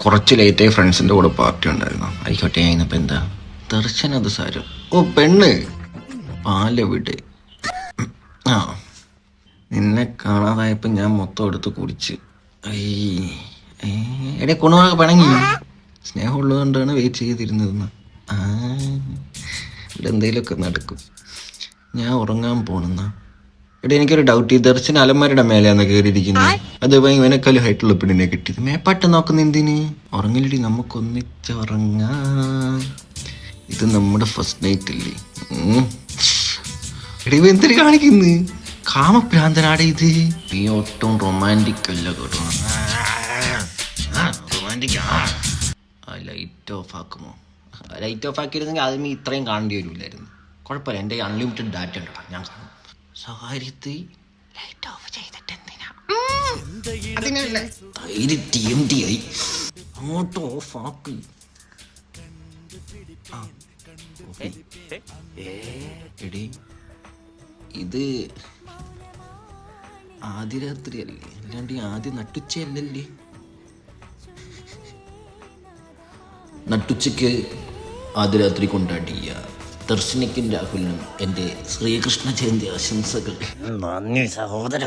കുറച്ച് ലേറ്റായി ഫ്രണ്ട്സിൻ്റെ കൂടെ പാർട്ടി ഉണ്ടായിരുന്നു. ആയിക്കോട്ടെ, അതിനിപ്പോൾ എന്താ ദർശനം അത് സാരം. ഓ പെണ്ണ് പാല വിട്. ആ നിന്നെ കാണാതായപ്പോൾ ഞാൻ മൊത്തം എടുത്ത് കുടിച്ച്. എടേ കുണവാകെ പിണങ്ങി. സ്നേഹമുള്ളത് കൊണ്ടാണ് വെയിറ്റ് ചെയ്തിരുന്നതെന്ന്. ഇവിടെ എന്തെങ്കിലുമൊക്കെ നടക്കും. ഞാൻ ഉറങ്ങാൻ പോണെന്നാ. എടേ എനിക്കൊരു ഡൗട്ട്, ഈ ദർശന അലമാരുടെ മേലെയാന്ന് കയറിയിരിക്കുന്നത്. അത് ഇവനെക്കാളും ഹൈറ്റുള്ള പെണ്ണിനെ കിട്ടിയത്. മേപ്പാട്ട് നോക്കുന്ന എന്തിന്? ഉറങ്ങില്ലടി, നമുക്കൊന്നിച്ചുറങ്ങാം. ഇത് നമ്മുടെ ഫസ്റ്റ് നൈറ്റ് അല്ലേ? എടേ ഇവ എന്തിനു കാണിക്കുന്നു? കാമപ്രാന്തനാടെ ഇത്. ഈ ഒട്ടും റൊമാൻറ്റിക് അല്ല കേട്ടോ. റൊമാൻറ്റിക്. ആ ലൈറ്റ് ഓഫ് ആക്കുമോ? ലൈറ്റ് ഓഫ് ആക്കിയിരുന്നെങ്കിൽ ആദ്യമേ ഇത്രയും കാണേണ്ടി വരില്ലായിരുന്നു. കുഴപ്പമില്ല, എൻ്റെ അൺലിമിറ്റഡ് ഡാറ്റ ഉണ്ടോ ഞാൻ കാണും. സ്വകാര്യത്ത് ലൈറ്റ് ഓഫ് ചെയ്തിട്ട് എന്തിനാ? അതിനല്ല TMT ആയി. അങ്ങോട്ട് ഓഫ് ആക്ക്. എടി ഇത് ആദ്യ രാത്രി അല്ലേ, അല്ലാണ്ട് ആദ്യം നട്ടുച്ചയല്ലല്ലേ? നട്ടുച്ചയ്ക്ക് ആദ്യ രാത്രി കൊണ്ടാടിയ ദർശനിക്കും രാഹുലിനും എൻ്റെ ശ്രീകൃഷ്ണ ജയന്തി ആശംസകൾ. നന്ദി സഹോദര.